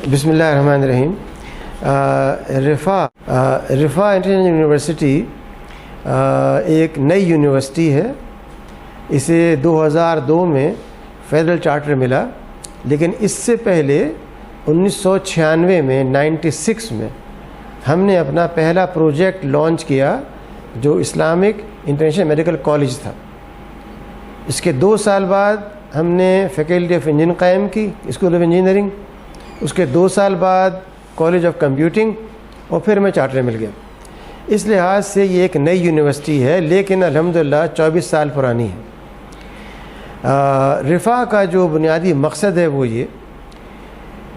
بسم اللہ الرحمن الرحیم۔ رفا انٹرنیشنل یونیورسٹی ایک نئی یونیورسٹی ہے۔ اسے 2002 میں فیڈرل چارٹر ملا، لیکن اس سے پہلے 1996 میں 96 میں ہم نے اپنا پہلا پروجیکٹ لانچ کیا جو اسلامک انٹرنیشنل میڈیکل کالج تھا۔ اس کے 2 سال بعد ہم نے فیکلٹی آف انجینئرنگ قائم کی، اسکول آف انجینئرنگ۔ اس کے 2 سال بعد کالج آف کمپیوٹنگ، اور پھر میں چارٹر مل گیا۔ اس لحاظ سے یہ ایک نئی یونیورسٹی ہے، لیکن الحمدللہ 24 سال پرانی ہے۔ رفا کا جو بنیادی مقصد ہے وہ یہ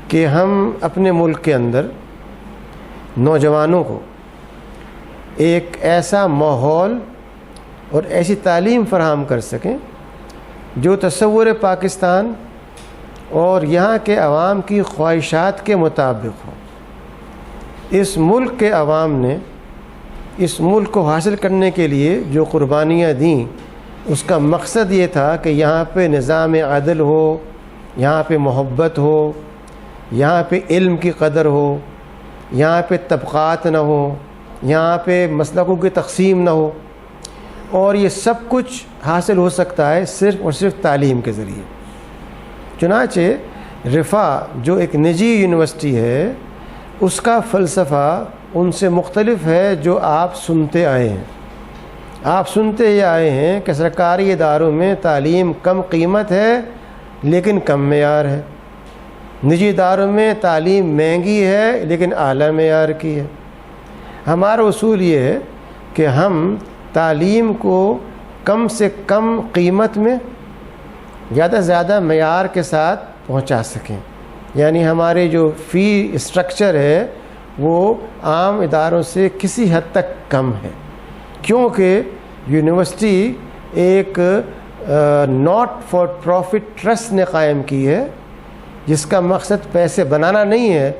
کہ ہم اپنے ملک کے اندر نوجوانوں کو ایک ایسا ماحول اور ایسی تعلیم فراہم کر سکیں جو تصور پاکستان اور یہاں کے عوام کی خواہشات کے مطابق ہو۔ اس ملک کے عوام نے اس ملک کو حاصل کرنے کے لیے جو قربانیاں دیں، اس کا مقصد یہ تھا کہ یہاں پہ نظام عدل ہو، یہاں پہ محبت ہو، یہاں پہ علم کی قدر ہو، یہاں پہ طبقات نہ ہو، یہاں پہ مسلکوں کی تقسیم نہ ہو، اور یہ سب کچھ حاصل ہو سکتا ہے صرف اور صرف تعلیم کے ذریعے۔ چنانچہ رفا جو ایک نجی یونیورسٹی ہے، اس کا فلسفہ ان سے مختلف ہے جو آپ سنتے آئے ہیں۔ آپ سنتے یہ آئے ہیں کہ سرکاری اداروں میں تعلیم کم قیمت ہے لیکن کم معیار ہے، نجی اداروں میں تعلیم مہنگی ہے لیکن اعلیٰ معیار کی ہے۔ ہمارا اصول یہ ہے کہ ہم تعلیم کو کم سے کم قیمت میں زیادہ سے زیادہ معیار کے ساتھ پہنچا سکیں، یعنی ہمارے جو فی اسٹرکچر ہے وہ عام اداروں سے کسی حد تک کم ہے، کیونکہ یونیورسٹی ایک ناٹ فار پروفٹ ٹرسٹ نے قائم کی ہے، جس کا مقصد پیسے بنانا نہیں ہے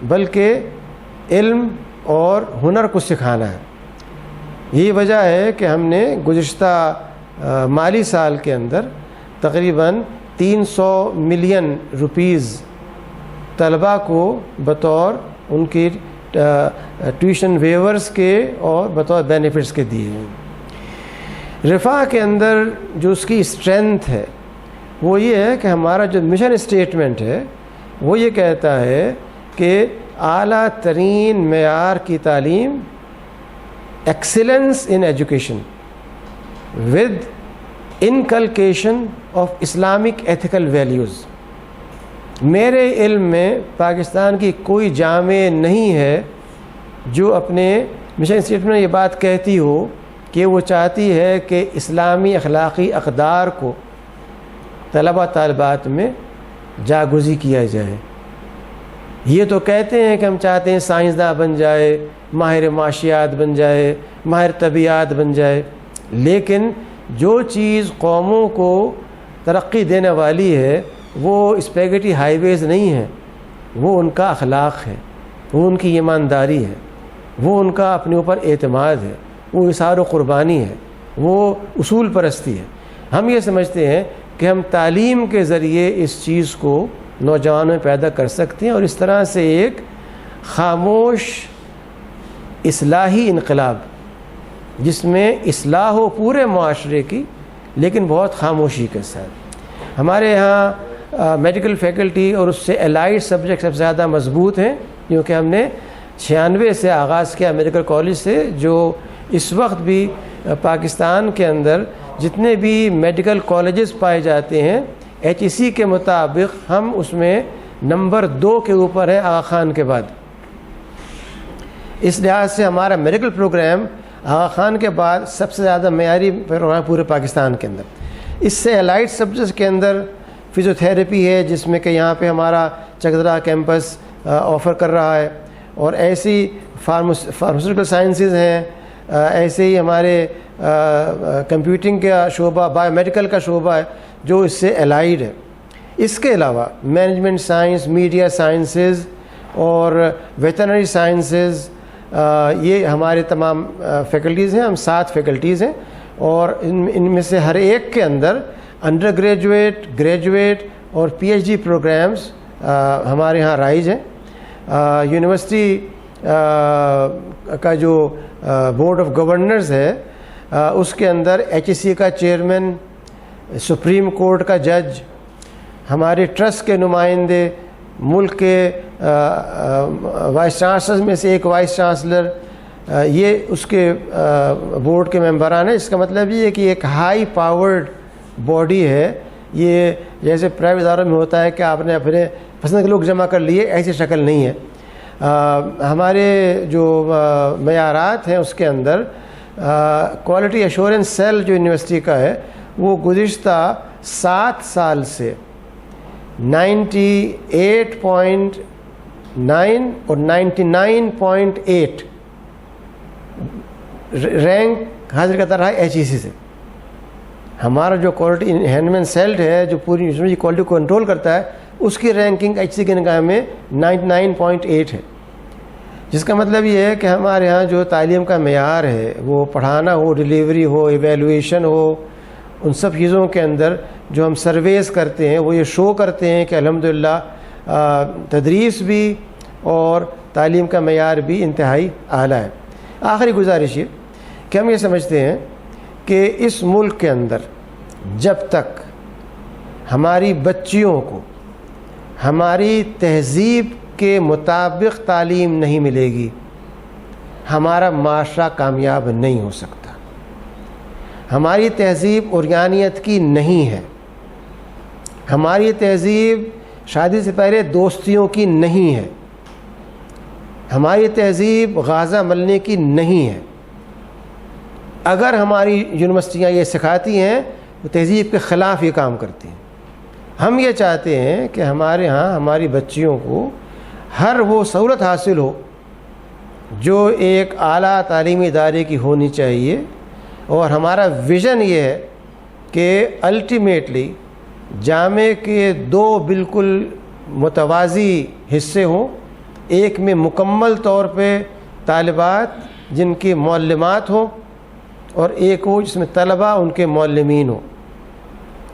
بلکہ علم اور ہنر کو سکھانا ہے۔ یہی وجہ ہے کہ ہم نے گزشتہ مالی سال کے اندر تقریباً 300 ملین روپیز طلباء کو بطور ان کی ٹیوشن ویورز کے اور بطور بینیفٹس کے دیے ہیں۔ رفا کے اندر جو اس کی اسٹرینتھ ہے وہ یہ ہے کہ ہمارا جو مشن اسٹیٹمنٹ ہے وہ یہ کہتا ہے کہ اعلیٰ ترین معیار کی تعلیم، excellence in education with انکلکیشن of Islamic ethical values. میرے علم میں پاکستان کی کوئی جامعہ نہیں ہے جو اپنے مشن اسٹیٹمنٹ میں یہ بات کہتی ہو کہ وہ چاہتی ہے کہ اسلامی اخلاقی اقدار کو طلبہ طالبات میں جاگزی کیا جائے۔ یہ تو کہتے ہیں کہ ہم چاہتے ہیں سائنسداں بن جائے، ماہر معاشیات بن جائے، ماہر طبیعیات بن جائے، لیکن جو چیز قوموں کو ترقی دینے والی ہے وہ اسپیگٹی ہائی ویز نہیں ہے، وہ ان کا اخلاق ہے، وہ ان کی ایمانداری ہے، وہ ان کا اپنے اوپر اعتماد ہے، وہ اظہار و قربانی ہے، وہ اصول پرستی ہے۔ ہم یہ سمجھتے ہیں کہ ہم تعلیم کے ذریعے اس چیز کو نوجوانوں میں پیدا کر سکتے ہیں، اور اس طرح سے ایک خاموش اصلاحی انقلاب جس میں اصلاح ہو پورے معاشرے کی لیکن بہت خاموشی کے ساتھ۔ ہمارے یہاں میڈیکل فیکلٹی اور اس سے الائڈ سبجیکٹ سب سے زیادہ مضبوط ہیں، کیونکہ ہم نے 96 سے آغاز کیا میڈیکل کالج سے، جو اس وقت بھی پاکستان کے اندر جتنے بھی میڈیکل کالجز پائے جاتے ہیں HEC کے مطابق ہم اس میں نمبر 2 کے اوپر ہیں آغا خان کے بعد۔ اس لحاظ سے ہمارا میڈیکل پروگرام آغا خان کے بعد سب سے زیادہ معیاری پروگرام پورے پاکستان کے اندر۔ اس سے الائڈ سبجیکٹس کے اندر فزیوتھیراپی ہے، جس میں کہ یہاں پہ ہمارا چکدرا کیمپس آفر کر رہا ہے، اور ایسی فارماسیوٹیکل سائنسز ہیں، ایسے ہی ہمارے کمپیوٹنگ کا شعبہ، بایو میڈیکل کا شعبہ ہے جو اس سے الائڈ ہے۔ اس کے علاوہ مینجمنٹ سائنس، میڈیا سائنسز اور ویٹرنری سائنسز، یہ ہمارے تمام فیکلٹیز ہیں۔ ہم 7 فیکلٹیز ہیں، اور ان میں سے ہر ایک کے اندر انڈر گریجویٹ، گریجویٹ اور پی ایچ ڈی پروگرامز ہمارے ہاں رائج ہیں. یونیورسٹی کا جو بورڈ آف گورنرز ہے اس کے اندر HEC کا چیئرمین، سپریم کورٹ کا جج، ہمارے ٹرسٹ کے نمائندے، ملک کے وائس چانسلر میں سے ایک وائس چانسلر، یہ اس کے بورڈ کے ممبران ہیں. اس کا مطلب یہ ہے کہ ایک ہائی پاورڈ باڈی ہے. یہ جیسے پرائیویٹ اداروں میں ہوتا ہے کہ آپ نے اپنے پسند کے لوگ جمع کر لیے، ایسی شکل نہیں ہے. ہمارے جو معیارات ہیں اس کے اندر کوالٹی ایشورنس سیل جو یونیورسٹی کا ہے وہ گزشتہ 7 سال سے 98.9 اور 99.8 رینک حاصل کرتا رہا ہے HEC سے. ہمارا جو کوالٹی انہینسمنٹ سیل ہے جو پوری یونیورسٹی کی کوالٹی کو کنٹرول کرتا ہے اس کی رینکنگ HEC کے نگاہ میں 99.8 ہے. جس کا مطلب یہ ہے کہ ہمارے ہاں جو تعلیم کا معیار ہے وہ پڑھانا ہو، ڈیلیوری ہو، ایویلویشن ہو، ان سب چیزوں کے اندر جو ہم سرویز کرتے ہیں وہ یہ شو کرتے ہیں کہ الحمدللہ تدریس بھی اور تعلیم کا معیار بھی انتہائی اعلیٰ ہے. آخری گزارش یہ کہ ہم یہ سمجھتے ہیں کہ اس ملک کے اندر جب تک ہماری بچیوں کو ہماری تہذیب کے مطابق تعلیم نہیں ملے گی، ہمارا معاشرہ کامیاب نہیں ہو سکتا. ہماری تہذیب عریانیت کی نہیں ہے، ہماری تہذیب شادی سے پہلے دوستیوں کی نہیں ہے، ہماری تہذیب غازہ ملنے کی نہیں ہے. اگر ہماری یونیورسٹیاں یہ سکھاتی ہیں تو تہذیب کے خلاف یہ کام کرتی ہیں. ہم یہ چاہتے ہیں کہ ہمارے ہاں ہماری بچیوں کو ہر وہ سہولت حاصل ہو جو ایک اعلیٰ تعلیمی ادارے کی ہونی چاہیے، اور ہمارا ویژن یہ ہے کہ الٹیمیٹلی جامعے کے 2 بالکل متوازی حصے ہوں. ایک میں مکمل طور پہ طالبات جن کی معلمات ہوں، اور ایک وہ جس میں طلباء ان کے معلمین ہوں.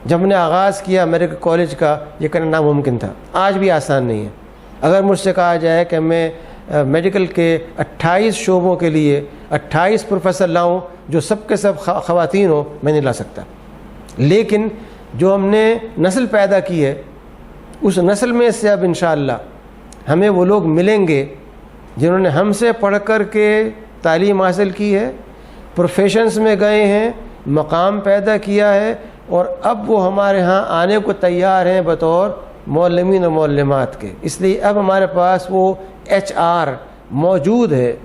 جب ہم نے آغاز کیا میڈیکل کالج کا یہ کرنا ناممکن تھا، آج بھی آسان نہیں ہے. اگر مجھ سے کہا جائے کہ میں میڈیکل کے 28 شعبوں کے لیے 28 پروفیسر لاؤں جو سب کے سب خواتین ہوں، میں نہیں لا سکتا. لیکن جو ہم نے نسل پیدا کی ہے اس نسل میں سے اب انشاءاللہ ہمیں وہ لوگ ملیں گے جنہوں نے ہم سے پڑھ کر کے تعلیم حاصل کی ہے، پروفیشنز میں گئے ہیں، مقام پیدا کیا ہے، اور اب وہ ہمارے ہاں آنے کو تیار ہیں بطور معلمین و معلمات کے. اس لیے اب ہمارے پاس وہ HR موجود ہے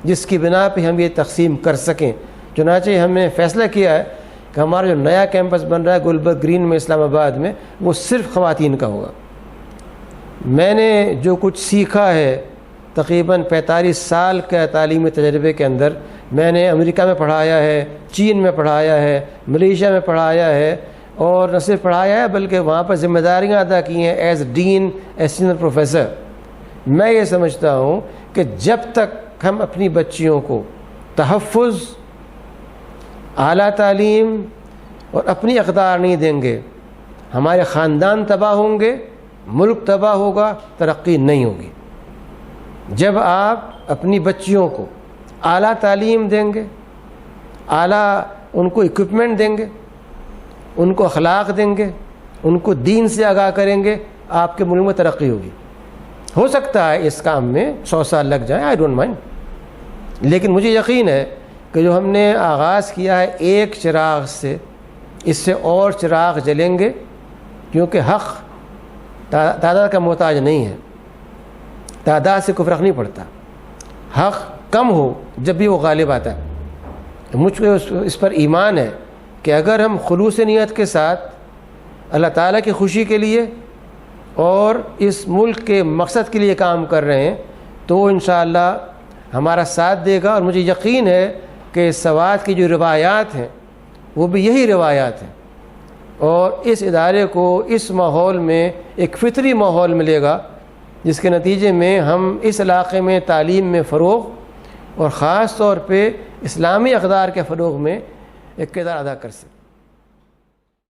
جس کی بنا پہ ہم یہ تقسیم کر سکیں. چنانچہ ہم نے فیصلہ کیا ہے کہ ہمارا جو نیا کیمپس بن رہا ہے گلبرگ گرین میں اسلام آباد میں وہ صرف خواتین کا ہوگا. میں نے جو کچھ سیکھا ہے تقریباً 45 سال کے تعلیمی تجربے کے اندر، میں نے امریکہ میں پڑھایا ہے، چین میں پڑھایا ہے، ملیشیا میں پڑھایا ہے، اور نہ صرف پڑھایا ہے بلکہ وہاں پر ذمہ داریاں ادا کی ہیں ایز ڈین، ایز سینئر پروفیسر. میں یہ سمجھتا ہوں کہ جب تک ہم اپنی بچیوں کو تحفظ، اعلیٰ تعلیم اور اپنی اقدار نہیں دیں گے، ہمارے خاندان تباہ ہوں گے، ملک تباہ ہوگا، ترقی نہیں ہوگی. جب آپ اپنی بچیوں کو اعلیٰ تعلیم دیں گے، اعلیٰ ان کو اکوپمنٹ دیں گے، ان کو اخلاق دیں گے، ان کو دین سے آگاہ کریں گے، آپ کے ملک میں ترقی ہوگی. ہو سکتا ہے اس کام میں 100 سال لگ جائیں، آئی ڈونٹ مائنڈ، لیکن مجھے یقین ہے کہ جو ہم نے آغاز کیا ہے ایک چراغ سے، اس سے اور چراغ جلیں گے، کیونکہ حق تعداد کا محتاج نہیں ہے، تعداد سے کوئی فرق نہیں پڑتا. حق کم ہو جب بھی وہ غالب آتا ہے. مجھ کو اس پر ایمان ہے کہ اگر ہم خلوص نیت کے ساتھ اللہ تعالیٰ کی خوشی کے لیے اور اس ملک کے مقصد کے لیے کام کر رہے ہیں تو وہ انشاءاللہ ہمارا ساتھ دے گا. اور مجھے یقین ہے کہ سوات کی جو روایات ہیں وہ بھی یہی روایات ہیں، اور اس ادارے کو اس ماحول میں ایک فطری ماحول ملے گا جس کے نتیجے میں ہم اس علاقے میں تعلیم میں فروغ اور خاص طور پہ اسلامی اقدار کے فروغ میں ایک کردار ادا کر سکیں.